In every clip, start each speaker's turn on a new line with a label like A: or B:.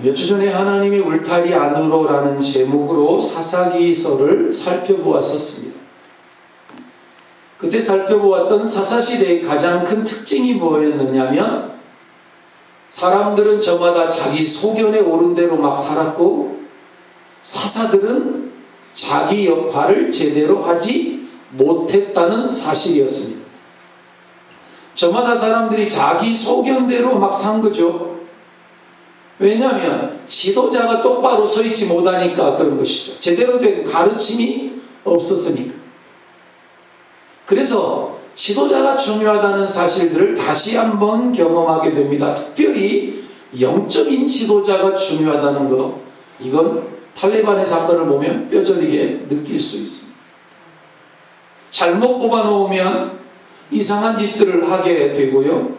A: 몇 주 전에 하나님의 울타리 안으로라는 제목으로 사사기서를 살펴보았었습니다. 그때 살펴보았던 사사시대의 가장 큰 특징이 뭐였느냐면 사람들은 저마다 자기 소견에 오른 대로 막 살았고 사사들은 자기 역할을 제대로 하지 못했다는 사실이었습니다. 저마다 사람들이 자기 소견대로 막 산 거죠. 왜냐하면 지도자가 똑바로 서 있지 못하니까 그런 것이죠. 제대로 된 가르침이 없었으니까. 그래서 지도자가 중요하다는 사실들을 다시 한번 경험하게 됩니다. 특별히 영적인 지도자가 중요하다는 것, 이건 탈레반의 사건을 보면 뼈저리게 느낄 수 있습니다. 잘못 뽑아놓으면 이상한 짓들을 하게 되고요.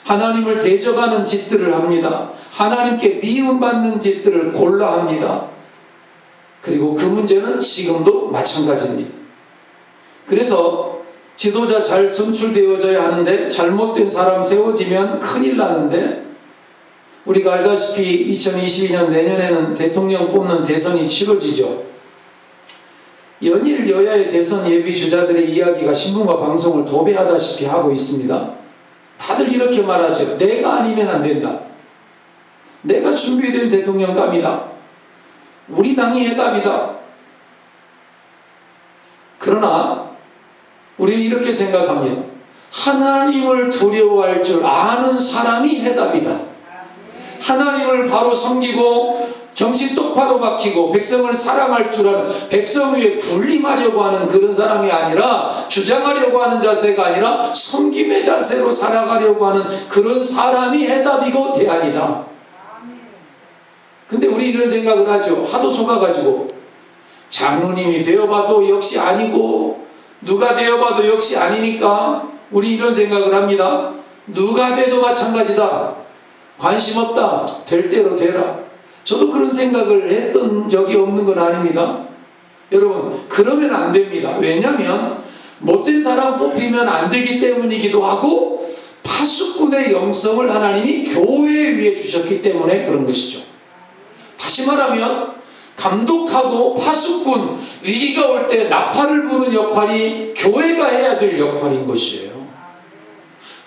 A: 하나님을 대적하는 짓들을 합니다. 하나님께 미움받는 짓들을 골라 합니다. 그리고 그 문제는 지금도 마찬가지입니다. 그래서 지도자 잘 선출되어져야 하는데 잘못된 사람 세워지면 큰일 나는데, 우리가 알다시피 2022년 내년에는 대통령 뽑는 대선이 치러지죠. 연일 여야의 대선 예비 주자들의 이야기가 신문과 방송을 도배하다시피 하고 있습니다. 다들 이렇게 말하죠. 내가 아니면 안 된다. 내가 준비된 대통령감이다. 우리 당이 해답이다. 그러나 우리는 이렇게 생각합니다. 하나님을 두려워할 줄 아는 사람이 해답이다. 하나님을 바로 섬기고 정신 똑바로 박히고 백성을 사랑할 줄 아는, 백성 위에 군림하려고 하는 그런 사람이 아니라, 주장하려고 하는 자세가 아니라 섬김의 자세로 살아가려고 하는 그런 사람이 해답이고 대안이다. 근데 우리 이런 생각을 하죠. 하도 속아가지고 장로님이 되어봐도 역시 아니고 누가 되어봐도 역시 아니니까 우리 이런 생각을 합니다. 누가 돼도 마찬가지다. 관심 없다. 될 대로 되라. 저도 그런 생각을 했던 적이 없는 건 아닙니다. 여러분, 그러면 안 됩니다. 왜냐하면 못된 사람 뽑히면 안 되기 때문이기도 하고, 파수꾼의 영성을 하나님이 교회 위에 주셨기 때문에 그런 것이죠. 다시 말하면 감독하고 파수꾼, 위기가 올 때 나팔을 부는 역할이 교회가 해야 될 역할인 것이에요.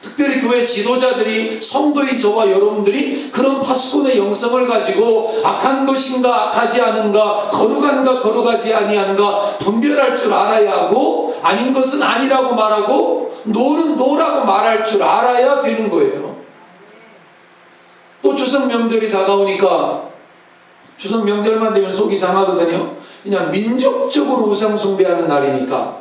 A: 특별히 교회 지도자들이, 성도인 저와 여러분들이 그런 파수꾼의 영성을 가지고 악한 것인가 악하지 않은가, 거룩한가 거룩하지 아니한가 분별할 줄 알아야 하고, 아닌 것은 아니라고 말하고 노는 노라고 말할 줄 알아야 되는 거예요. 또 추석 명절이 다가오니까, 추석 명절만 되면 속이 상하거든요. 그냥 민족적으로 우상 숭배하는 날이니까.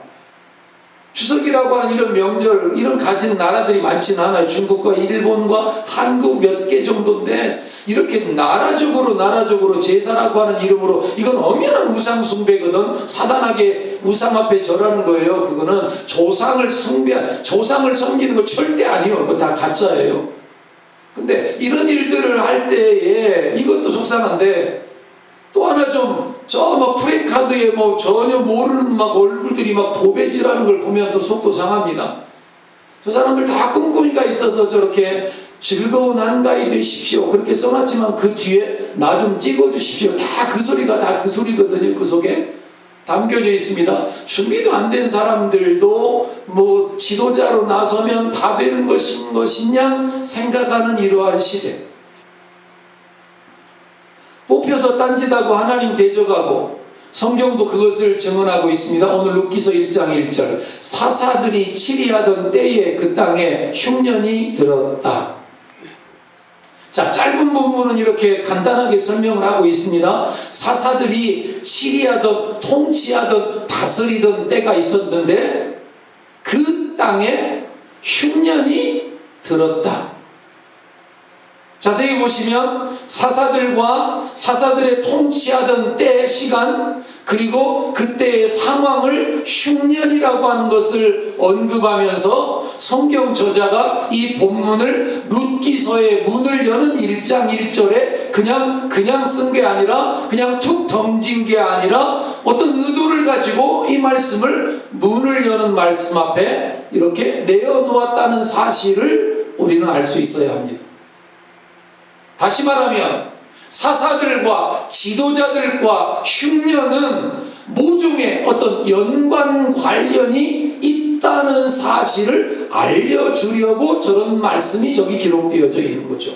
A: 추석이라고 하는 이런 명절, 이런 가진 나라들이 많지는 않아요. 중국과 일본과 한국 몇 개 정도인데, 이렇게 나라적으로 제사라고 하는 이름으로, 이건 엄연한 우상 숭배거든. 사단하게 우상 앞에 절하는 거예요. 그거는 조상을 섬기는 거 절대 아니에요. 그거 다 가짜예요. 근데 이런 일들을 할 때에 이것도 속상한데, 또 하나 프레카드에 전혀 모르는 얼굴들이 도배질하는 걸 보면 또 속도 상합니다. 저 사람들 다 꿈꾸기가 있어서 저렇게 즐거운 한가위 되십시오 그렇게 써놨지만 그 뒤에 나 좀 찍어주십시오. 다 그 소리가 다 그 소리거든요. 그 속에 담겨져 있습니다. 준비도 안 된 사람들도 지도자로 나서면 다 되는 것이냐 생각하는 이러한 시대. 뽑혀서 딴짓하고 하나님 대적하고, 성경도 그것을 증언하고 있습니다. 오늘 룻기서 1장 1절, 사사들이 치리하던 때에 그 땅에 흉년이 들었다. 자, 짧은 본문은 이렇게 간단하게 설명을 하고 있습니다. 사사들이 치리하던, 통치하던, 다스리던 때가 있었는데 그 땅에 흉년이 들었다. 자세히 보시면 사사들과 사사들의 통치하던 때의 시간, 그리고 그때의 상황을 흉년이라고 하는 것을 언급하면서 성경 저자가 이 본문을 룻기서의 문을 여는 1장 1절에 그냥 쓴 게 아니라, 그냥 툭 던진 게 아니라 어떤 의도를 가지고 이 말씀을 문을 여는 말씀 앞에 이렇게 내어놓았다는 사실을 우리는 알 수 있어야 합니다. 다시 말하면 사사들과 지도자들과 흉년은 모종의 어떤 연관 관련이 있다는 사실을 알려주려고 저런 말씀이 저기 기록되어져 있는 거죠.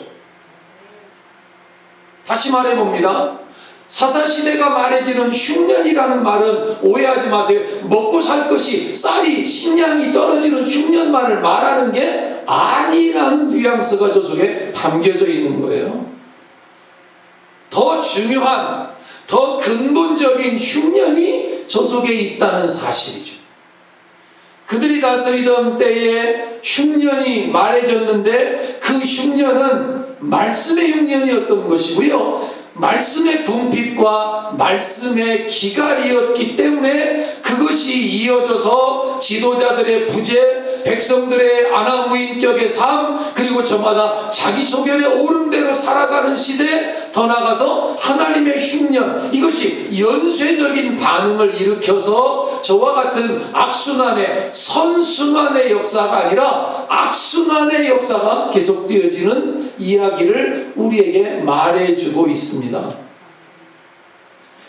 A: 다시 말해봅니다. 사사시대가 말해지는 흉년이라는 말은 오해하지 마세요. 먹고 살 것이 쌀이 식량이 떨어지는 흉년만을 말하는 게 아니라는 뉘앙스가 저 속에 담겨져 있는 거예요. 더 중요한, 더 근본적인 흉년이 저 속에 있다는 사실이죠. 그들이 다스리던 때에 흉년이 말해졌는데 그 흉년은 말씀의 흉년이었던 것이고요. 말씀의 궁핍과 말씀의 기갈이었기 때문에 그것이 이어져서 지도자들의 부재, 백성들의 아나무인격의 삶, 그리고 저마다 자기 소견에 옳은 대로 살아가는 시대, 더 나아가서 하나님의 흉년, 이것이 연쇄적인 반응을 일으켜서 저와 같은 악순환의, 선순환의 역사가 아니라 악순환의 역사가 계속되어지는 이야기를 우리에게 말해주고 있습니다.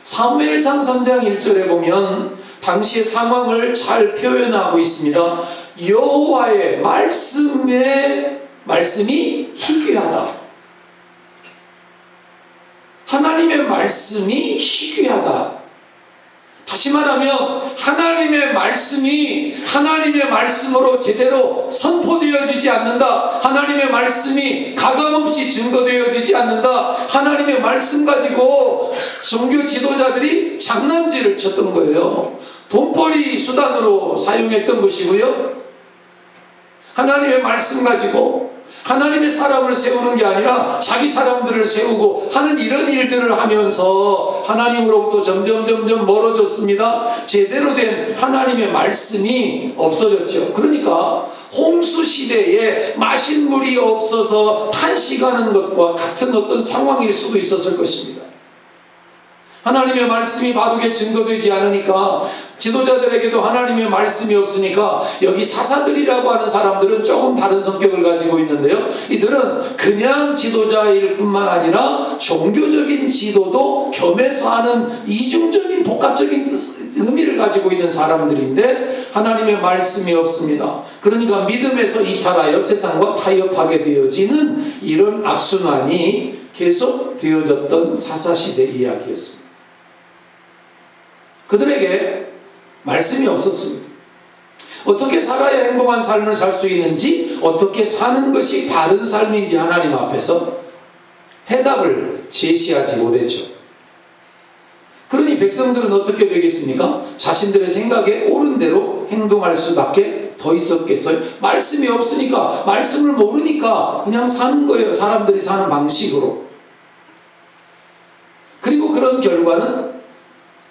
A: 사무엘상 3장 1절에 보면 당시의 상황을 잘 표현하고 있습니다. 여호와의 말씀이 희귀하다. 하나님의 말씀이 희귀하다. 다시 말하면 하나님의 말씀이 하나님의 말씀으로 제대로 선포되어지지 않는다. 하나님의 말씀이 가감없이 증거되어지지 않는다. 하나님의 말씀 가지고 종교 지도자들이 장난질을 쳤던 거예요. 돈벌이 수단으로 사용했던 것이고요. 하나님의 말씀 가지고 하나님의 사람을 세우는 게 아니라 자기 사람들을 세우고 하는 이런 일들을 하면서 하나님으로부터 점점 멀어졌습니다. 제대로 된 하나님의 말씀이 없어졌죠. 그러니까 홍수 시대에 마실 물이 없어서 탄식하는 것과 같은 어떤 상황일 수도 있었을 것입니다. 하나님의 말씀이 바르게 증거되지 않으니까, 지도자들에게도 하나님의 말씀이 없으니까 여기 사사들이라고 하는 사람들은 조금 다른 성격을 가지고 있는데요, 이들은 그냥 지도자일 뿐만 아니라 종교적인 지도도 겸해서 하는 이중적인 복합적인 의미를 가지고 있는 사람들인데 하나님의 말씀이 없습니다. 그러니까 믿음에서 이탈하여 세상과 타협하게 되어지는 이런 악순환이 계속 되어졌던 사사시대 이야기였습니다. 그들에게 말씀이 없었습니다. 어떻게 살아야 행복한 삶을 살 수 있는지, 어떻게 사는 것이 바른 삶인지 하나님 앞에서 해답을 제시하지 못했죠. 그러니 백성들은 어떻게 되겠습니까? 자신들의 생각에 옳은 대로 행동할 수밖에 더 있었겠어요? 말씀이 없으니까, 말씀을 모르니까 그냥 사는 거예요. 사람들이 사는 방식으로. 그리고 그런 결과는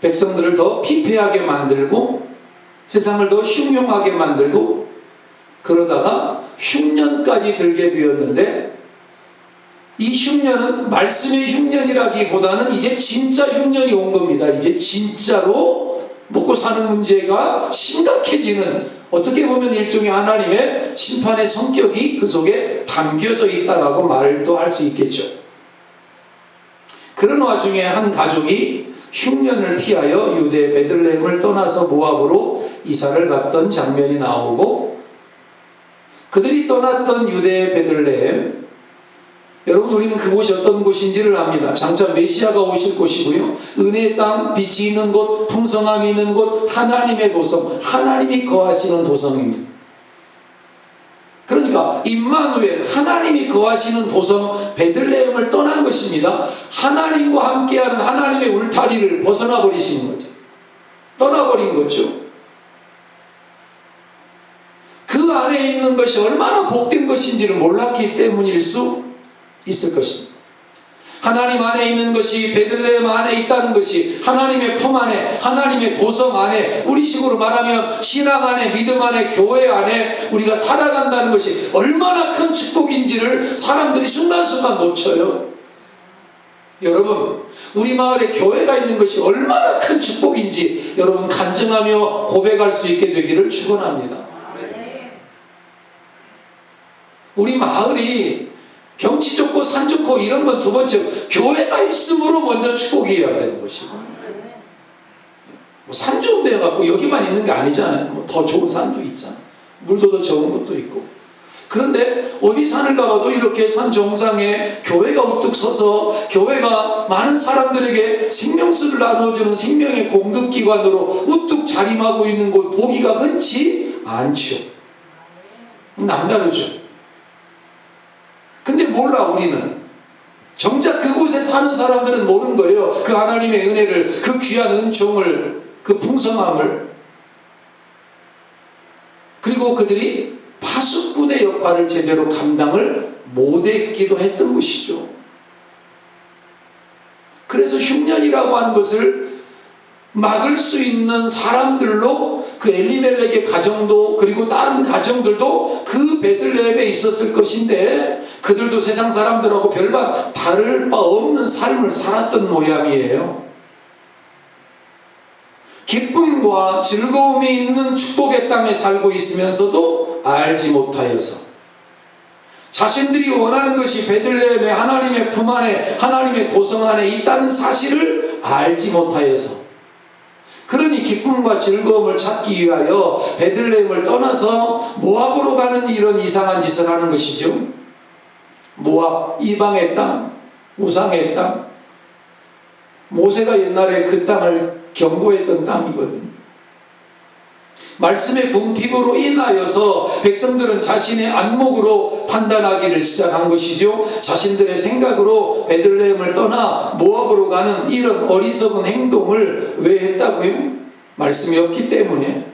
A: 백성들을 더 피폐하게 만들고 세상을 더 흉흉하게 만들고, 그러다가 흉년까지 들게 되었는데, 이 흉년은 말씀의 흉년이라기보다는 이제 진짜 흉년이 온 겁니다. 이제 진짜로 먹고 사는 문제가 심각해지는, 어떻게 보면 일종의 하나님의 심판의 성격이 그 속에 담겨져 있다라고 말도 할 수 있겠죠. 그런 와중에 한 가족이 흉년을 피하여 유대 베들레헴을 떠나서 모압으로 이사를 갔던 장면이 나오고, 그들이 떠났던 유대 베들레헴, 여러분, 우리는 그곳이 어떤 곳인지를 압니다. 장차 메시아가 오실 곳이고요, 은혜의 땅, 빛이 있는 곳, 풍성함이 있는 곳, 하나님의 도성, 하나님이 거하시는 도성입니다. 그러니까 임마누엘, 하나님이 거하시는 도성 베들레헴을 떠난 것입니다. 하나님과 함께하는 하나님의 울타리를 벗어나 버리시는 거죠. 떠나버린 거죠. 그 안에 있는 것이 얼마나 복된 것인지를 몰랐기 때문일 수 있을 것입니다. 하나님 안에 있는 것이, 베들레헴 안에 있다는 것이, 하나님의 품 안에, 하나님의 도성 안에, 우리 식으로 말하면 신앙 안에, 믿음 안에, 교회 안에 우리가 살아간다는 것이 얼마나 큰 축복인지를 사람들이 순간순간 놓쳐요. 여러분, 우리 마을에 교회가 있는 것이 얼마나 큰 축복인지 여러분 간증하며 고백할 수 있게 되기를 축원합니다. 우리 마을이 경치 좋고 산 좋고 이런 건 두 번째, 교회가 있으므로 먼저 축복이어야 되는 것이고, 뭐 산 좋은 데 갖고 여기만 있는 게 아니잖아요. 뭐 더 좋은 산도 있잖아요. 물도 더 적은 것도 있고. 그런데 어디 산을 가봐도 이렇게 산 정상에 교회가 우뚝 서서 교회가 많은 사람들에게 생명수를 나눠주는 생명의 공급기관으로 우뚝 자림하고 있는 곳 보기가 흔치 않죠. 남다르죠. 근데 몰라 우리는. 정작 그곳에 사는 사람들은 모르는 거예요. 그 하나님의 은혜를, 그 귀한 은총을, 그 풍성함을. 그리고 그들이 파수꾼의 역할을 제대로 감당을 못했기도 했던 것이죠. 그래서 흉년이라고 하는 것을 막을 수 있는 사람들로 그 엘리멜렉의 가정도, 그리고 다른 가정들도 그 베들레헴에 있었을 것인데, 그들도 세상 사람들하고 별반 다를 바 없는 삶을 살았던 모양이에요. 기쁨과 즐거움이 있는 축복의 땅에 살고 있으면서도 알지 못하여서, 자신들이 원하는 것이 베들레헴의 하나님의 품 안에, 하나님의 도성 안에 있다는 사실을 알지 못하여서, 그러니 기쁨과 즐거움을 찾기 위하여 베들레헴을 떠나서 모압으로 가는 이런 이상한 짓을 하는 것이죠. 모압, 이방의 땅, 우상의 땅. 모세가 옛날에 그 땅을 경고했던 땅이거든요. 말씀의 궁핍으로 인하여서 백성들은 자신의 안목으로 판단하기를 시작한 것이죠. 자신들의 생각으로 베들레헴을 떠나 모압으로 가는 이런 어리석은 행동을 왜 했다고요? 말씀이 없기 때문에.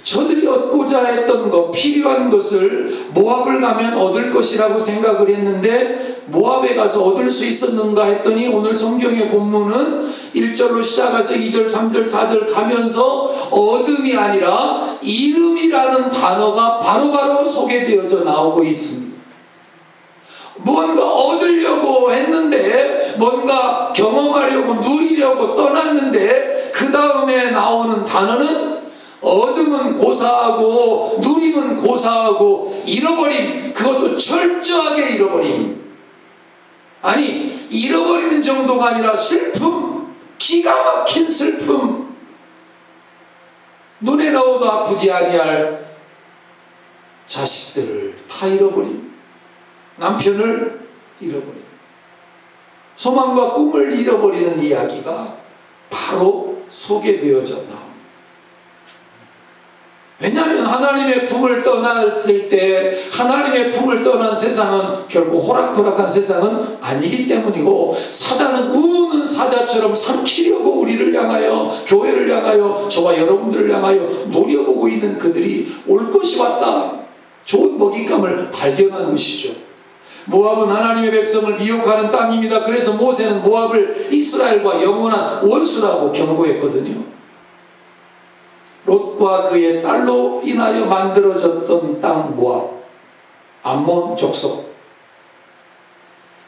A: 저들이 얻고자 했던 것, 필요한 것을 모압을 가면 얻을 것이라고 생각을 했는데, 모압에 가서 얻을 수 있었는가 했더니, 오늘 성경의 본문은 1절로 시작해서 2절, 3절, 4절 가면서 얻음이 아니라 이름이라는 단어가 바로바로 소개되어져 나오고 있습니다. 뭔가 얻으려고 했는데, 뭔가 경험하려고 누리려고 떠났는데, 그 다음에 나오는 단어는 얻음은 고사하고 누림은 고사하고 잃어버림, 그것도 철저하게 잃어버림. 아니, 잃어버리는 정도가 아니라 슬픔, 기가 막힌 슬픔. 눈에 넣어도 아프지 아니할 자식들을 다 잃어버림, 남편을 잃어버림, 소망과 꿈을 잃어버리는 이야기가 바로 소개되어져 나옵니다. 왜냐하면 하나님의 품을 떠났을 때, 하나님의 품을 떠난 세상은 결코 호락호락한 세상은 아니기 때문이고, 사단은 우는 사자처럼 삼키려고 우리를 향하여, 교회를 향하여, 저와 여러분들을 향하여 노려보고 있는 그들이 올 것이 왔다, 좋은 먹잇감을 발견한 것이죠. 모압은 하나님의 백성을 미혹하는 땅입니다. 그래서 모세는 모압을 이스라엘과 영원한 원수라고 경고했거든요. 롯과 그의 딸로 인하여 만들어졌던 땅 모압, 암몬 족속.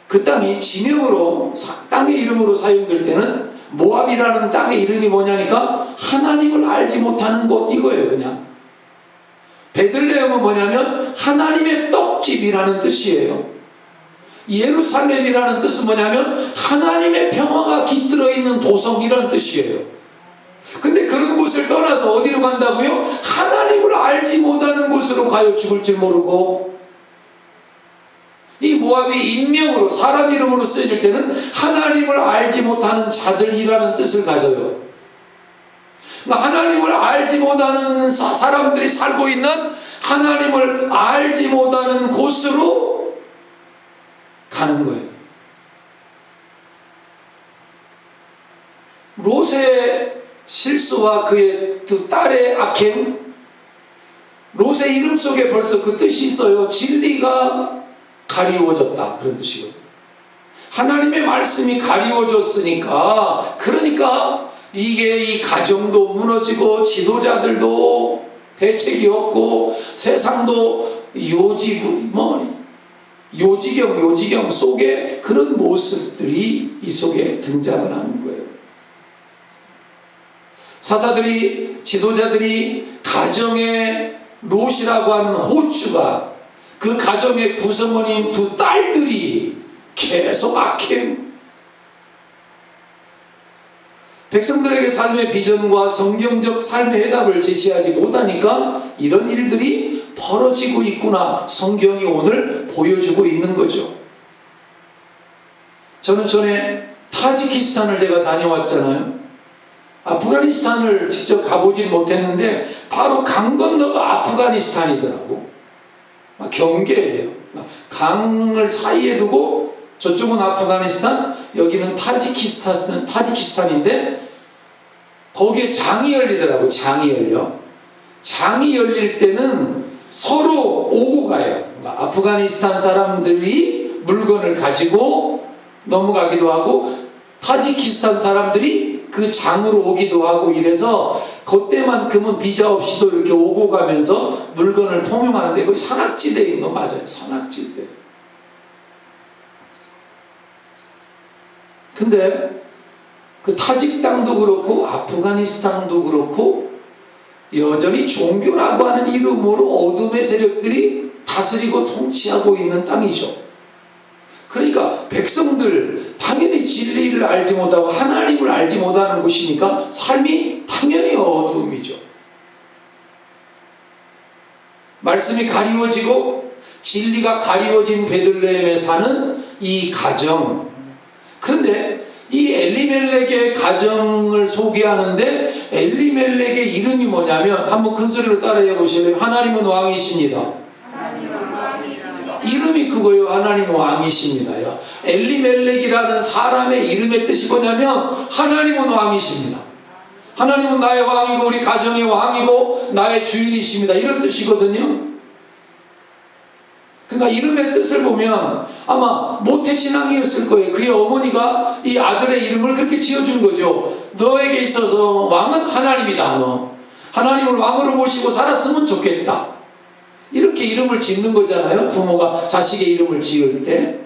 A: 그 땅이 지명으로, 땅의 이름으로 사용될 때는 모압이라는 땅의 이름이 뭐냐니까 하나님을 알지 못하는 곳, 이거예요. 그냥 베들레헴은 뭐냐면 하나님의 떡집이라는 뜻이에요. 예루살렘이라는 뜻은 뭐냐면 하나님의 평화가 깃들어 있는 도성이라는 뜻이에요. 근데 그런 곳을 떠나서 어디로 간다고요? 하나님을 알지 못하는 곳으로 가요. 죽을 줄 모르고. 이 모압이 인명으로, 사람 이름으로 쓰여질 때는 하나님을 알지 못하는 자들이라는 뜻을 가져요. 그러니까 하나님을 알지 못하는 사람들이 살고 있는, 하나님을 알지 못하는 곳으로 가는 거예요. 롯의 실수와 그의 두 딸의 악행, 롯의 이름 속에 벌써 그 뜻이 있어요. 진리가 가리워졌다, 그런 뜻이거든요. 하나님의 말씀이 가리워졌으니까, 그러니까 이게 이 가정도 무너지고 지도자들도 대책이 없고 세상도 요지경 속에 그런 모습들이 이 속에 등장을 하는 거예요. 사사들이, 지도자들이 가정의 롯이라고 하는 호주가 그 가정의 구성원인 두 딸들이 계속 악행, 백성들에게 삶의 비전과 성경적 삶의 해답을 제시하지 못하니까 이런 일들이 벌어지고 있구나, 성경이 오늘 보여주고 있는 거죠. 저는 전에 타지키스탄을 제가 다녀왔잖아요. 아프가니스탄을 직접 가보진 못했는데 바로 강 건너가 아프가니스탄이더라고. 경계예요. 강을 사이에 두고 저쪽은 아프가니스탄, 여기는 타지키스탄인데 거기에 장이 열리더라고. 장이 열려. 장이 열릴 때는 서로 오고 가요. 그러니까 아프가니스탄 사람들이 물건을 가지고 넘어가기도 하고 타지키스탄 사람들이 그 장으로 오기도 하고 이래서 그때만큼은 비자 없이도 이렇게 오고 가면서 물건을 통용하는데 거기 산악지대인 거 맞아요. 산악지대. 근데 그 타직 땅도 그렇고 아프가니스탄도 그렇고 여전히 종교라고 하는 이름으로 어둠의 세력들이 다스리고 통치하고 있는 땅이죠. 그러니까 백성들 당연히 진리를 알지 못하고 하나님을 알지 못하는 곳이니까 삶이 당연히 어둠이죠. 말씀이 가리워지고 진리가 가리워진 베들레헴에 사는 이 가정. 그런데 이 엘리멜렉의 가정을 소개하는데 엘리멜렉의 이름이 뭐냐면 한번 큰 소리로 따라해 보실래요? 하나님은 왕이십니다. 이름이 그거예요. 하나님은 왕이십니다. 엘리멜렉이라는 사람의 이름의 뜻이 뭐냐면 하나님은 왕이십니다. 하나님은 나의 왕이고 우리 가정의 왕이고 나의 주인이십니다. 이런 뜻이거든요. 그러니까 이름의 뜻을 보면 아마 모태신앙이었을 거예요. 그의 어머니가 이 아들의 이름을 그렇게 지어준 거죠. 너에게 있어서 왕은 하나님이다. 너 하나님을 왕으로 모시고 살았으면 좋겠다. 이렇게 이름을 짓는 거잖아요. 부모가 자식의 이름을 지을 때.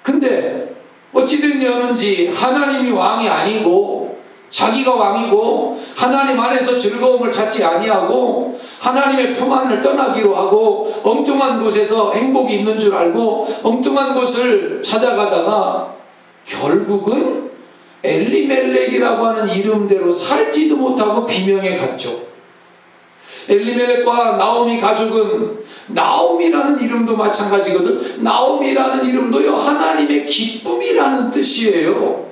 A: 근데 어찌된 여는지 하나님이 왕이 아니고 자기가 왕이고 하나님 안에서 즐거움을 찾지 아니하고 하나님의 품 안을 떠나기로 하고 엉뚱한 곳에서 행복이 있는 줄 알고 엉뚱한 곳을 찾아가다가 결국은 엘리멜렉이라고 하는 이름대로 살지도 못하고 비명에 갔죠. 엘리멜렉과 나오미 가족은 나오미라는 이름도 마찬가지거든. 나오미라는 이름도요 하나님의 기쁨이라는 뜻이에요.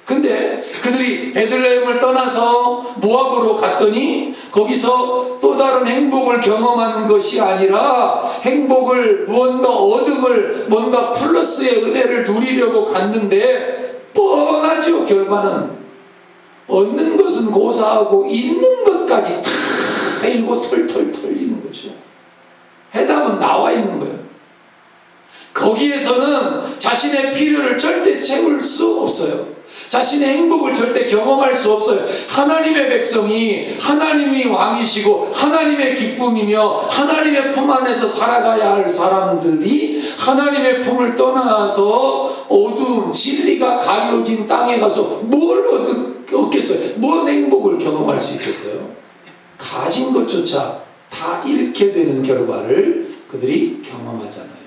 A: 근데 그들이 베들레헴을 떠나서 모압으로 갔더니 거기서 또 다른 행복을 경험하는 것이 아니라 행복을 무언가 얻음을 뭔가 플러스의 은혜를 누리려고 갔는데 뻔하죠. 결과는 얻는 것은 고사하고 있는 것까지 다 일고 털털 털리는 거죠. 해답은 나와 있는 거예요. 거기에서는 자신의 필요를 절대 채울 수 없어요. 자신의 행복을 절대 경험할 수 없어요. 하나님의 백성이 하나님이 왕이시고 하나님의 기쁨이며 하나님의 품 안에서 살아가야 할 사람들이 하나님의 품을 떠나서 어두운 진리가 가려진 땅에 가서 뭘 얻겠어요? 뭔 행복을 경험할 수 있겠어요? 가진 것조차 다 잃게 되는 결과를 그들이 경험하잖아요.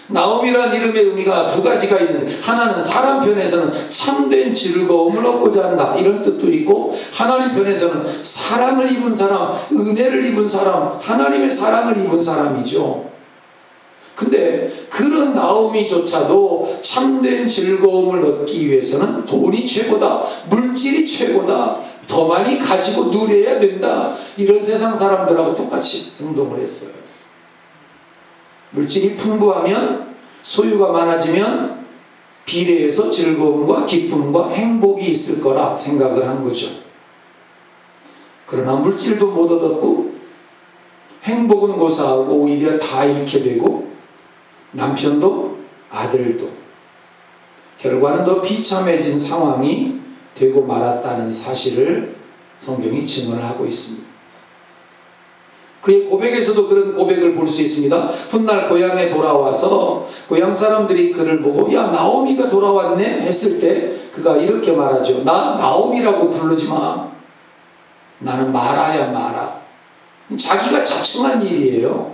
A: 나오미란 이름의 의미가 두 가지가 있는데 하나는 사람 편에서는 참된 즐거움을 얻고자 한다 이런 뜻도 있고 하나님 편에서는 사랑을 입은 사람, 은혜를 입은 사람, 하나님의 사랑을 입은 사람이죠. 근데 그런 나오미조차도 참된 즐거움을 얻기 위해서는 돈이 최고다, 물질이 최고다, 더 많이 가지고 누려야 된다 이런 세상 사람들하고 똑같이 행동을 했어요. 물질이 풍부하면 소유가 많아지면 비례해서 즐거움과 기쁨과 행복이 있을 거라 생각을 한 거죠. 그러나 물질도 못 얻었고 행복은 고사하고 오히려 다 잃게 되고 남편도 아들도 결과는 더 비참해진 상황이 되고 말았다는 사실을 성경이 증언을 하고 있습니다. 그의 고백에서도 그런 고백을 볼 수 있습니다. 훗날 고향에 돌아와서 고향 사람들이 그를 보고 야 나오미가 돌아왔네 했을 때 그가 이렇게 말하죠. 나 나오미라고 부르지 마. 나는 마라야 마라. 자기가 자청한 일이에요.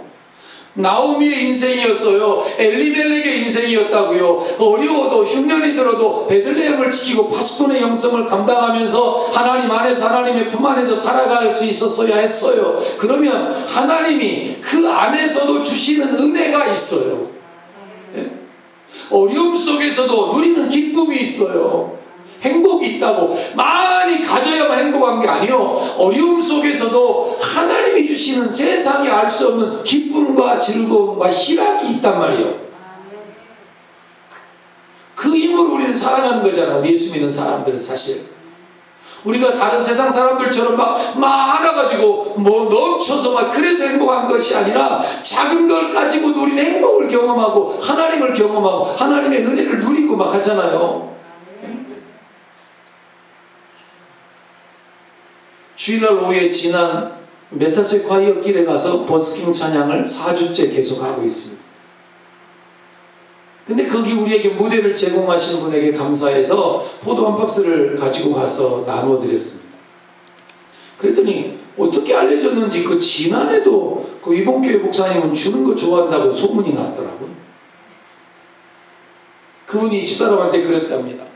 A: 나오미의 인생이었어요. 엘리멜렉의 인생이었다고요. 어려워도 흉년이 들어도 베들레헴을 지키고 파수꾼의 영성을 감당하면서 하나님 안에서 하나님의 품 안에서 살아갈 수 있었어야 했어요. 그러면 하나님이 그 안에서도 주시는 은혜가 있어요. 예? 어려움 속에서도 누리는 기쁨이 있어요. 행복이 있다고 많이 가져야만 행복한 게 아니요, 어려움 속에서도 하나님이 주시는 세상이 알 수 없는 기쁨과 즐거움과 희락이 있단 말이에요. 그 힘으로 우리는 살아가는 거잖아요. 예수 믿는 사람들은 사실 우리가 다른 세상 사람들처럼 막 많아가지고 뭐 넘쳐서 막 그래서 행복한 것이 아니라 작은 걸 가지고도 우리는 행복을 경험하고 하나님을 경험하고 하나님의 은혜를 누리고 막 하잖아요. 주일날 오후에 지난 메타세 콰이어 길에 가서 버스킹 찬양을 4주째 계속하고 있습니다. 근데 거기 우리에게 무대를 제공하신 분에게 감사해서 포도 한 박스를 가지고 가서 나누어 드렸습니다. 그랬더니 어떻게 알려졌는지 그 지난해도 그 이봉교회 목사님은 주는 거 좋아한다고 소문이 났더라고요. 그분이 집사람한테 그랬답니다.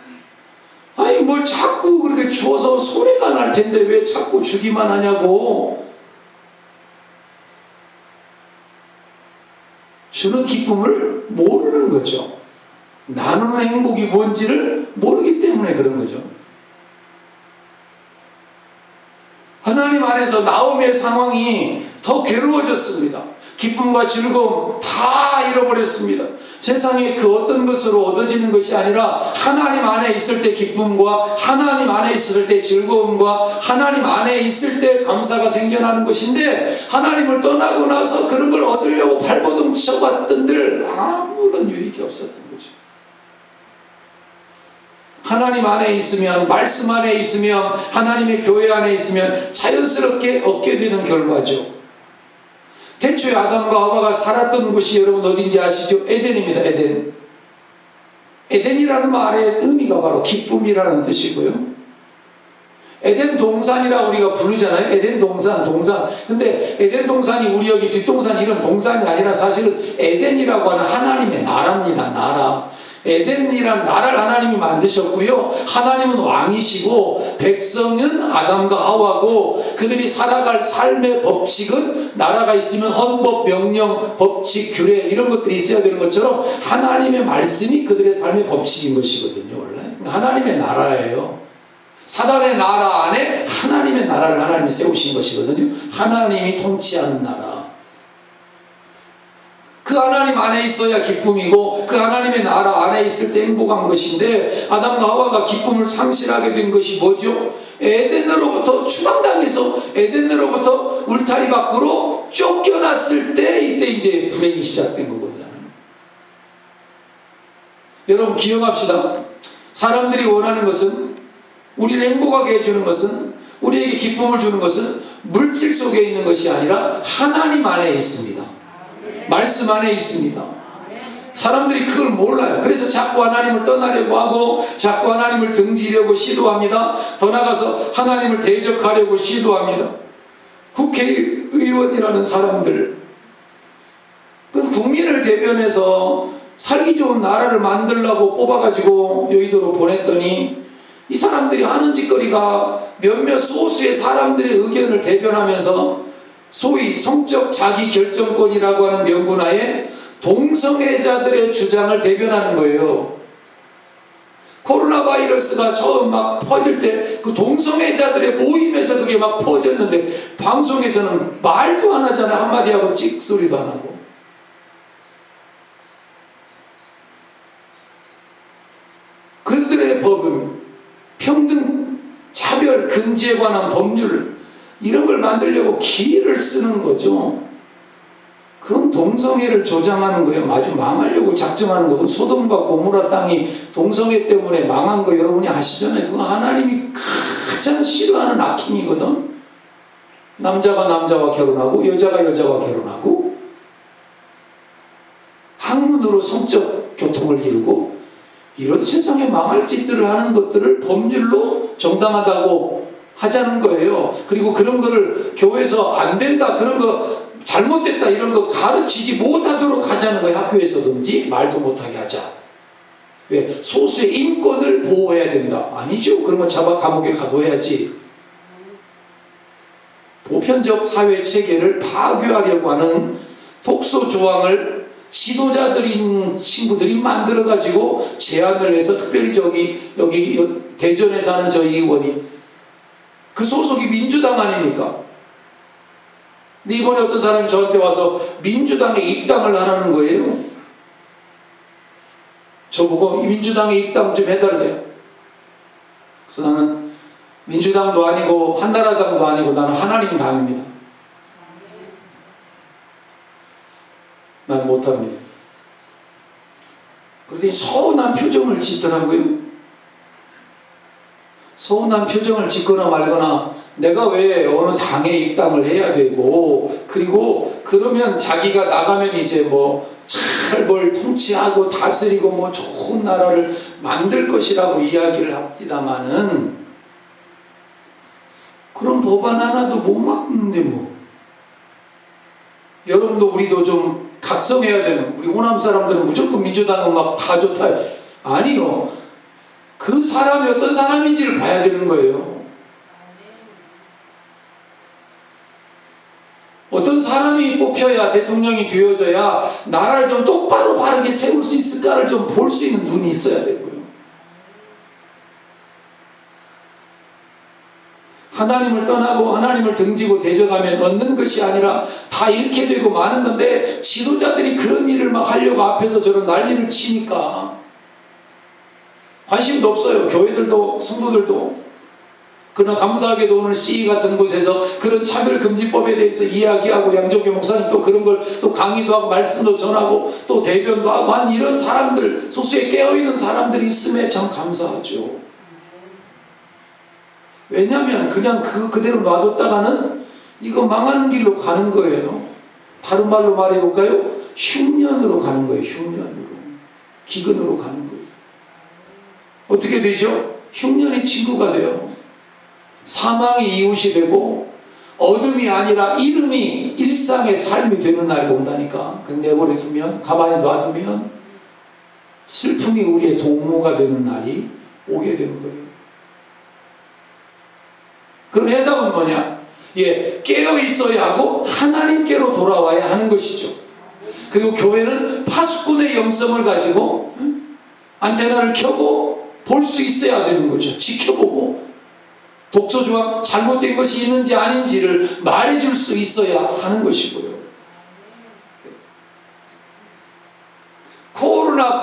A: 아니 뭘 자꾸 그렇게 주어서 손해가 날 텐데 왜 자꾸 주기만 하냐고. 주는 기쁨을 모르는 거죠. 나누는 행복이 뭔지를 모르기 때문에 그런 거죠. 하나님 안에서 나오미의 상황이 더 괴로워졌습니다. 기쁨과 즐거움 다 잃어버렸습니다. 세상에 그 어떤 것으로 얻어지는 것이 아니라 하나님 안에 있을 때 기쁨과 하나님 안에 있을 때 즐거움과 하나님 안에 있을 때 감사가 생겨나는 것인데, 하나님을 떠나고 나서 그런 걸 얻으려고 발버둥 쳐봤던들 아무런 유익이 없었던 거죠. 하나님 안에 있으면, 말씀 안에 있으면, 하나님의 교회 안에 있으면 자연스럽게 얻게 되는 결과죠. 태초에 아담과 하와가 살았던 곳이 여러분 어딘지 아시죠? 에덴입니다. 에덴. 에덴이라는 말의 의미가 바로 기쁨이라는 뜻이고요. 에덴 동산이라 우리가 부르잖아요. 에덴 동산. 근데 에덴 동산이 우리 여기 뒷동산 이런 동산이 아니라 사실은 에덴이라고 하는 하나님의 나라입니다. 나라. 에덴이란 나라를 하나님이 만드셨고요. 하나님은 왕이시고 백성은 아담과 하와고, 그들이 살아갈 삶의 법칙은 나라가 있으면 헌법, 명령, 법칙, 규례 이런 것들이 있어야 되는 것처럼 하나님의 말씀이 그들의 삶의 법칙인 것이거든요. 원래 하나님의 나라예요. 사단의 나라 안에 하나님의 나라를 하나님이 세우신 것이거든요. 하나님이 통치하는 나라. 그 하나님 안에 있어야 기쁨이고 그 하나님의 나라 안에 있을 때 행복한 것인데, 아담과 하와가 기쁨을 상실하게 된 것이 뭐죠? 에덴으로부터 추방당해서 에덴으로부터 울타리 밖으로 쫓겨났을 때, 이때 이제 불행이 시작된 거거든요. 여러분 기억합시다. 사람들이 원하는 것은, 우리를 행복하게 해주는 것은, 우리에게 기쁨을 주는 것은 물질 속에 있는 것이 아니라 하나님 안에 있습니다. 말씀 안에 있습니다. 사람들이 그걸 몰라요. 그래서 자꾸 하나님을 떠나려고 하고 자꾸 하나님을 등지려고 시도합니다. 더 나아가서 하나님을 대적하려고 시도합니다. 국회의원이라는 사람들, 그 국민을 대변해서 살기 좋은 나라를 만들려고 뽑아가지고 여의도로 보냈더니, 이 사람들이 하는 짓거리가 몇몇 소수의 사람들의 의견을 대변하면서 소위 성적 자기 결정권이라고 하는 명분하에 동성애자들의 주장을 대변하는 거예요. 코로나 바이러스가 처음 막 퍼질 때 그 동성애자들의 모임에서 그게 막 퍼졌는데, 방송에서는 말도 안 하잖아요. 한마디 하고 찍소리도 안 하고. 그들의 법은 평등 차별 금지에 관한 법률, 이런 걸 만들려고 기를 쓰는 거죠. 그건 동성애를 조장하는 거예요. 아주 망하려고 작정하는 거고, 소돔과 고모라 땅이 동성애 때문에 망한 거 여러분이 아시잖아요. 그거 하나님이 가장 싫어하는 악행이거든. 남자가 남자와 결혼하고 여자가 여자와 결혼하고 학문으로 성적 교통을 이루고 이런 세상에 망할 짓들을 하는 것들을 법률로 정당하다고 하자는 거예요. 그리고 그런 거를 교회에서 안 된다, 그런 거 잘못됐다, 이런 거 가르치지 못하도록 하자는 거예요. 학교에서든지 말도 못하게 하자. 왜? 소수의 인권을 보호해야 된다. 아니죠. 그런 거 잡아 감옥에 가둬야지. 보편적 사회 체계를 파괴하려고 하는 독소 조항을 지도자들인 친구들이 만들어가지고 제안을 해서, 특별히 여기 대전에 사는 저 의원이 그 소속이 민주당 아닙니까? 근데 이번에 어떤 사람이 저한테 와서 민주당에 입당을 하라는 거예요. 저보고 민주당에 입당 좀 해달래요. 그래서 나는 민주당도 아니고 한나라당도 아니고 나는 하나님 당입니다. 난 못합니다. 그런데 서운한 표정을 짓더라고요. 서운한 표정을 짓거나 말거나 내가 왜 어느 당에 입당을 해야 되고, 그리고 그러면 자기가 나가면 이제 뭐 잘 뭘 통치하고 다스리고 뭐 좋은 나라를 만들 것이라고 이야기를 합니다마는 그런 법안 하나도 못 막는데 뭐. 여러분도 우리도 좀 각성해야 되는, 우리 호남 사람들은 무조건 민주당은 막 다 좋다. 아니요. 그 사람이 어떤 사람인지를 봐야 되는 거예요. 어떤 사람이 뽑혀야, 대통령이 되어져야 나라를 좀 똑바로 바르게 세울 수 있을까를 좀 볼 수 있는 눈이 있어야 되고요. 하나님을 떠나고 하나님을 등지고 대적하면 얻는 것이 아니라 다 잃게 되고 마는 건데, 지도자들이 그런 일을 막 하려고 앞에서 저런 난리를 치니까 관심도 없어요. 교회들도 성도들도. 그러나 감사하게도 오늘 CE 같은 곳에서 그런 차별금지법에 대해서 이야기하고, 양정교 목사님 또 그런 걸 또 강의도 하고 말씀도 전하고 또 대변도 하고 한 이런 사람들, 소수에 깨어있는 사람들이 있음에 참 감사하죠. 왜냐하면 그냥 그대로 놔뒀다가는 이거 망하는 길로 가는 거예요. 다른 말로 말해볼까요? 흉년으로 가는 거예요. 흉년으로. 기근으로 가는 거예요. 어떻게 되죠? 흉년이 친구가 돼요. 사망이 이웃이 되고 어둠이 아니라 이름이 일상의 삶이 되는 날이 온다니까. 그냥 내버려 두면, 가만히 놔두면 슬픔이 우리의 동무가 되는 날이 오게 되는 거예요. 그럼 해답은 뭐냐? 깨어 있어야 하고 하나님께로 돌아와야 하는 것이죠. 그리고 교회는 파수꾼의 영성을 가지고 안테나를 켜고 볼 수 있어야 되는 거죠. 지켜보고 독소조항 잘못된 것이 있는지 아닌지를 말해줄 수 있어야 하는 것이고요. 코로나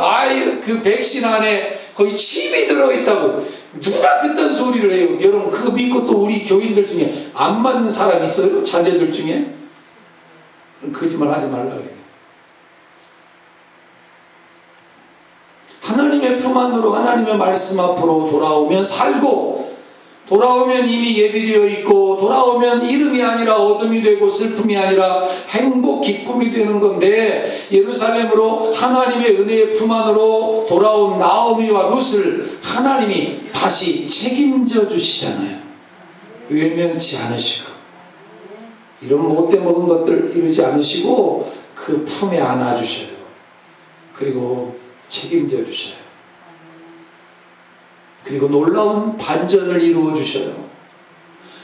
A: 그 백신 안에 거의 칩이 들어있다고 누가 그딴 소리를 해요? 여러분 그거 믿고 또 우리 교인들 중에 안 맞는 사람 있어요? 자녀들 중에? 거짓말 하지 말라 그래요. 하나님의 품 안으로, 하나님의 말씀 앞으로 돌아오면 살고, 돌아오면 이미 예비되어 있고, 돌아오면 이름이 아니라 어둠이 되고 슬픔이 아니라 행복, 기쁨이 되는 건데, 예루살렘으로 하나님의 은혜의 품 안으로 돌아온 나오미와 룻을 하나님이 다시 책임져 주시잖아요. 외면치 않으시고, 이런 못돼 먹은 것들 이루지 않으시고 그 품에 안아주셔요. 그리고 책임져 주셔요. 그리고 놀라운 반전을 이루어 주셔요.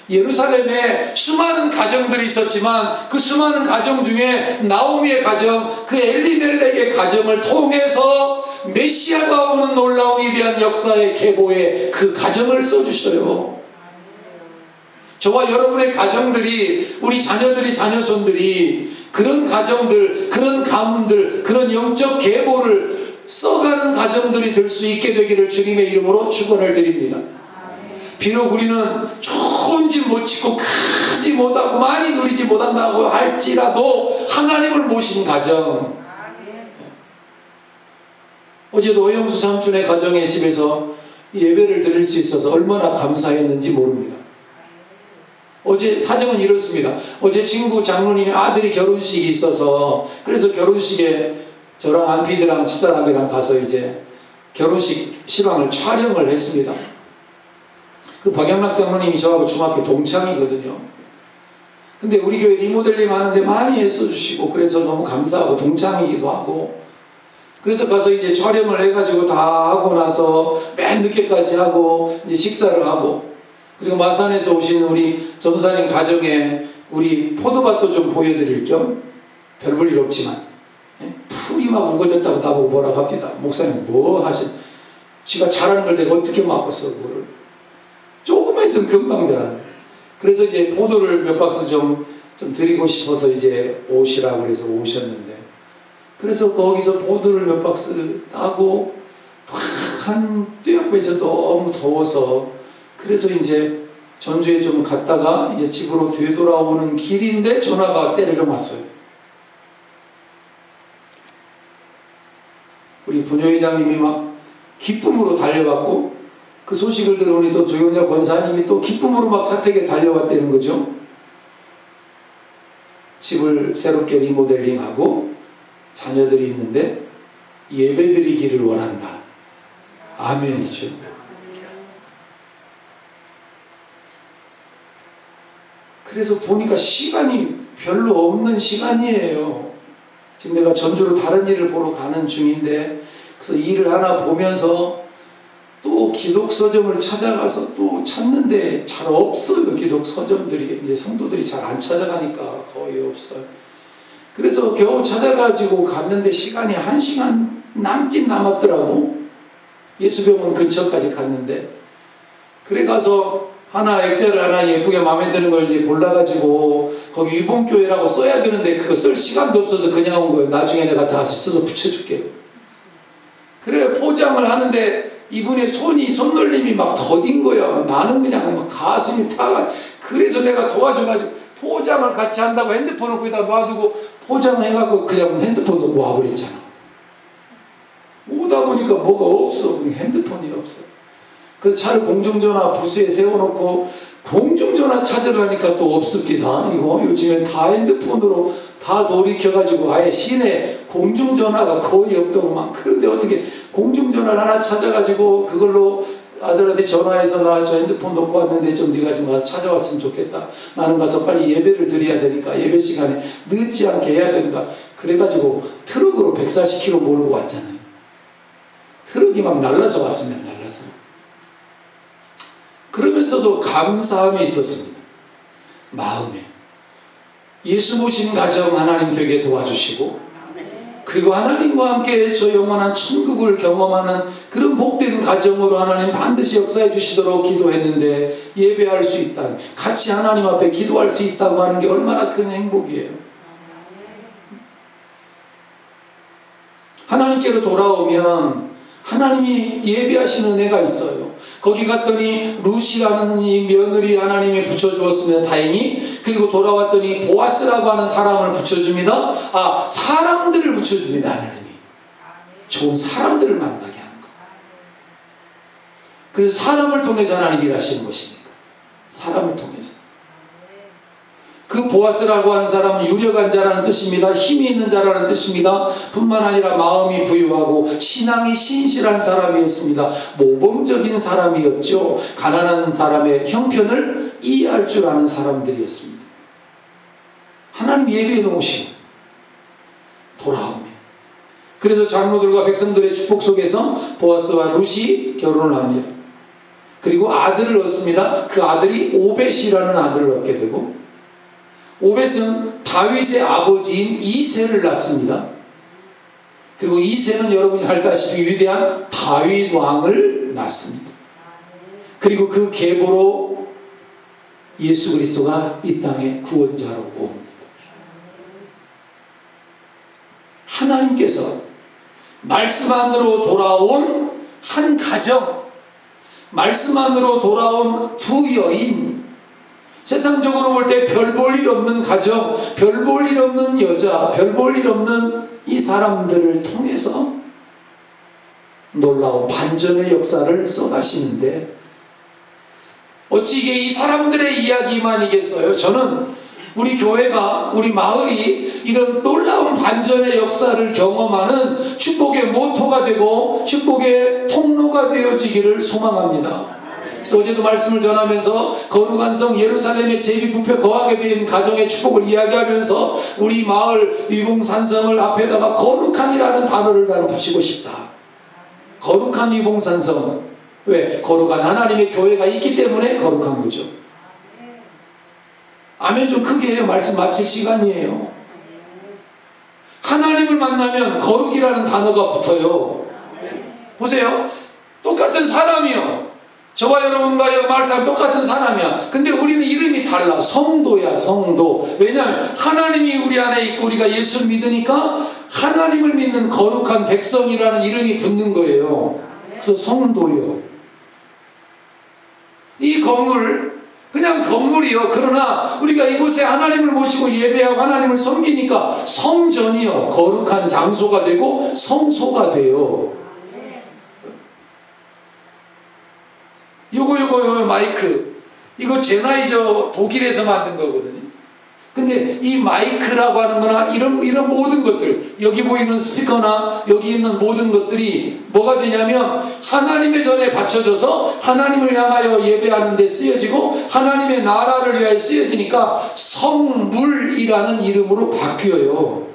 A: 예루살렘에 수많은 가정들이 있었지만 그 수많은 가정 중에 나오미의 가정, 그 엘리멜렉의 가정을 통해서 메시아가 오는 놀라운 위대한 역사의 계보에 그 가정을 써주셔요. 저와 여러분의 가정들이, 우리 자녀들이, 자녀손들이 그런 가정들, 그런 가문들, 그런 영적 계보를 써가는 가정들이 될 수 있게 되기를 주님의 이름으로 축원을 드립니다. 비록 우리는 좋은 집 못 짓고 크지 못하고 많이 누리지 못한다고 할지라도 하나님을 모신 가정. 어제도 오영수 삼촌의 가정의 집에서 예배를 드릴 수 있어서 얼마나 감사했는지 모릅니다. 어제 사정은 이렇습니다. 어제 친구 장로님의 아들이 결혼식이 있어서 그래서 결혼식에 저랑 안피디랑 집사람이랑 가서 이제 결혼식 시방을 촬영을 했습니다. 그 박영락 장로님이 저하고 중학교 동창이거든요. 근데 우리 교회 리모델링 하는데 많이 애써주시고 그래서 너무 감사하고 동창이기도 하고 그래서 가서 이제 촬영을 해가지고 다 하고 나서 맨 늦게까지 하고 이제 식사를 하고 그리고 마산에서 오신 우리 전도사님 가정에 우리 포도밭도 좀 보여드릴 겸 별 볼 일 없지만 풀이 막 우거졌다고 나보고 뭐라 합니다. 목사님 뭐 하신 지가 잘하는 걸 내가 어떻게 막았어 그거를 조금만 있으면 금방 자라는 그래서 이제 포도를 몇 박스 좀 드리고 싶어서 이제 오시라고 그래서 오셨는데 그래서 거기서 포도를 몇 박스 따고 한 뙤약볕에서 너무 더워서 그래서 이제 전주에 좀 갔다가 이제 집으로 되돌아오는 길인데 전화가 때리러 왔어요. 우리 부녀회장님이 막 기쁨으로 달려왔고 그 소식을 들으니 또 조용자 권사님이 또 기쁨으로 막 사택에 달려왔다는 거죠. 집을 새롭게 리모델링하고 자녀들이 있는데 예배드리기를 원한다. 아멘이죠. 그래서 보니까 시간이 별로 없는 시간이에요. 지금 내가 전주로 다른 일을 보러 가는 중인데 그래서 일을 하나 보면서 또 기독 서점을 찾아가서 또 찾는데 잘 없어요. 기독 서점들이 이제 성도들이 잘 안 찾아가니까 거의 없어요. 그래서 겨우 찾아가지고 갔는데 시간이 1시간 남짓 남았더라고. 예수병원 근처까지 갔는데 그래 가서 하나 액자를 하나 예쁘게 마음에 드는 걸 이제 골라가지고 거기 유봉교회라고 써야 되는데 그거 쓸 시간도 없어서 그냥 온 거예요. 나중에 내가 다시 써서 붙여줄게요. 그래 포장을 하는데 이분의 손놀림이 막 더딘 거야. 나는 그냥 막 가슴이 타가. 그래서 내가 도와줘가지고 포장을 같이 한다고 핸드폰을 거기다 놔두고 포장해갖고 그냥 핸드폰 놓고 와버렸잖아. 오다 보니까 뭐가 없어. 핸드폰이 없어. 그래서 차를 공중전화 부스에 세워놓고 공중전화 찾으려니까 또 없습니다. 이거 요즘엔 다 핸드폰으로 다 돌이켜가지고 아예 시내 공중전화가 거의 없더구만. 그런데 어떻게 공중전화를 하나 찾아가지고 그걸로 아들한테 전화해서 나 저 핸드폰 놓고 왔는데 좀 네가 좀 가서 찾아왔으면 좋겠다. 나는 가서 빨리 예배를 드려야 되니까 예배 시간에 늦지 않게 해야 된다. 그래가지고 트럭으로 140km 몰고 왔잖아요. 트럭이 막 날라서 왔으면 날라서. 그러면서도 감사함이 있었습니다. 마음에. 예수 모신 가정 하나님 되게 도와주시고 그리고 하나님과 함께 저 영원한 천국을 경험하는 그런 복된 가정으로 하나님 반드시 역사해 주시도록 기도했는데 예배할 수 있다. 같이 하나님 앞에 기도할 수 있다고 하는 게 얼마나 큰 행복이에요. 하나님께로 돌아오면 하나님이 예배하시는 은혜가 있어요. 거기 갔더니 루시라는 이 며느리 하나님이 붙여주었으면 다행히 그리고 돌아왔더니 보아스라고 하는 사람을 붙여줍니다. 사람들을 붙여줍니다. 하나님이 좋은 사람들을 만나게 하는 거. 그래서 사람을 통해서 하나님 일하시는 것이니까 사람을 통해서 그 보아스라고 하는 사람은 유력한 자라는 뜻입니다. 힘이 있는 자라는 뜻입니다. 뿐만 아니라 마음이 부유하고 신앙이 신실한 사람이었습니다. 모범적인 사람이었죠. 가난한 사람의 형편을 이해할 줄 아는 사람들이었습니다. 하나님 예배해 놓으시고 돌아오며 그래서 장로들과 백성들의 축복 속에서 보아스와 룻이 결혼을 합니다. 그리고 아들을 얻습니다. 그 아들이 오벳이라는 아들을 얻게 되고 오벳은 다윗의 아버지인 이새를 낳습니다. 그리고 이새는 여러분이 알다시피 위대한 다윗 왕을 낳습니다. 그리고 그 계보로 예수 그리스도가 이 땅에 구원자로 옵니다. 하나님께서 말씀 안으로 돌아온 한 가정, 말씀 안으로 돌아온 두 여인, 세상적으로 볼 때 별 볼 일 없는 가정, 별 볼 일 없는 여자, 별 볼 일 없는 이 사람들을 통해서 놀라운 반전의 역사를 써가시는데 어찌 이게 이 사람들의 이야기만이겠어요? 저는 우리 교회가, 우리 마을이 이런 놀라운 반전의 역사를 경험하는 축복의 모토가 되고 축복의 통로가 되어지기를 소망합니다. 그래서 어제도 말씀을 전하면서 거룩한 성 예루살렘의 제비부패 거하게 된 가정의 축복을 이야기하면서 우리 마을 위봉산성을 앞에다가 거룩한이라는 단어를 나는 붙이고 싶다. 거룩한 위봉산성. 왜? 거룩한 하나님의 교회가 있기 때문에 거룩한 거죠. 아멘 좀 크게 해요. 말씀 마칠 시간이에요. 하나님을 만나면 거룩이라는 단어가 붙어요. 보세요. 똑같은 사람이요. 저와 여러분과 말씀 똑같은 사람이야. 근데 우리는 이름이 달라. 성도야, 성도. 왜냐하면 하나님이 우리 안에 있고 우리가 예수를 믿으니까 하나님을 믿는 거룩한 백성이라는 이름이 붙는 거예요. 그래서 성도요. 이 건물, 그냥 건물이요. 그러나 우리가 이곳에 하나님을 모시고 예배하고 하나님을 섬기니까 성전이요. 거룩한 장소가 되고 성소가 돼요. 요거 마이크. 이거 제나이저 독일에서 만든 거거든요. 근데 이 마이크라고 하는 거나 이런 모든 것들, 여기 보이는 스피커나 여기 있는 모든 것들이 뭐가 되냐면 하나님의 전에 바쳐져서 하나님을 향하여 예배하는 데 쓰여지고 하나님의 나라를 위하여 쓰여지니까 성물이라는 이름으로 바뀌어요.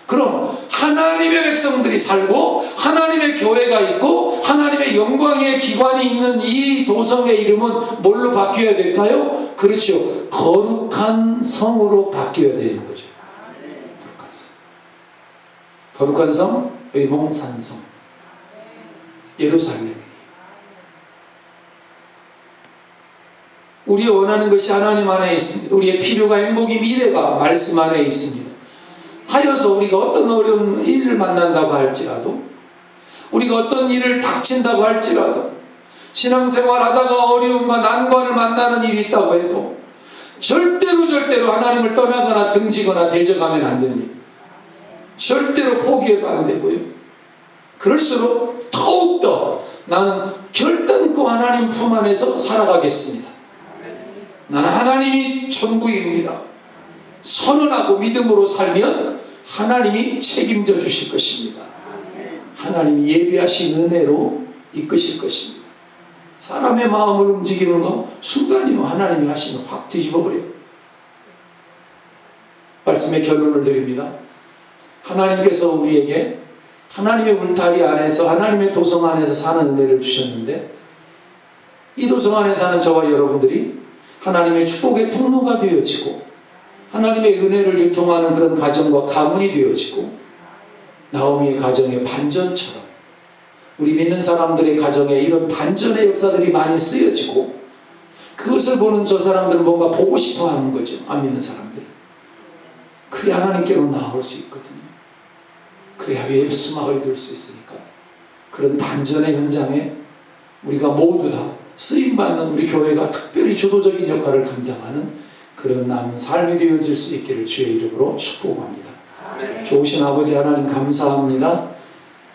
A: 그럼 하나님의 백성들이 살고 하나님의 교회가 있고 하나님의 영광의 기관이 있는 이 도성의 이름은 뭘로 바뀌어야 될까요? 그렇죠. 거룩한 성으로 바뀌어야 되는 거죠. 거룩한 성. 거룩한 성, 위봉산성. 예루살렘. 우리 원하는 것이 하나님 안에 있습니다. 우리의 필요가, 행복이, 미래가 말씀 안에 있습니다. 하여서 우리가 어떤 어려운 일을 만난다고 할지라도, 우리가 어떤 일을 닥친다고 할지라도, 신앙생활 하다가 어려움과 난관을 만나는 일이 있다고 해도 절대로 하나님을 떠나거나 등지거나 대적하면 안 됩니다. 절대로 포기해도 안 되고요. 그럴수록 더욱더 나는 결단코 하나님 품 안에서 살아가겠습니다. 나는 하나님이 전부입니다. 선언하고 믿음으로 살면 하나님이 책임져 주실 것입니다. 하나님이 예비하신 은혜로 이끄실 것입니다. 사람의 마음을 움직이는 거 순간이요. 하나님이 하시면 확 뒤집어버려요. 말씀의 결론을 드립니다. 하나님께서 우리에게 하나님의 울타리 안에서 하나님의 도성 안에서 사는 은혜를 주셨는데 이 도성 안에 사는 저와 여러분들이 하나님의 축복의 통로가 되어지고 하나님의 은혜를 유통하는 그런 가정과 가문이 되어지고 나오미의 가정의 반전처럼 우리 믿는 사람들의 가정에 이런 반전의 역사들이 많이 쓰여지고 그것을 보는 저 사람들은 뭔가 보고 싶어 하는 거죠. 안 믿는 사람들이. 그래야 하나님께로 나올 수 있거든요. 그래야 웹스마을이 될 수 있으니까. 그런 반전의 현장에 우리가 모두 다 쓰임받는 우리 교회가 특별히 주도적인 역할을 감당하는 그런 남은 삶이 되어질 수 있기를 주의 이름으로 축복합니다. 좋으신 아버지 하나님 감사합니다.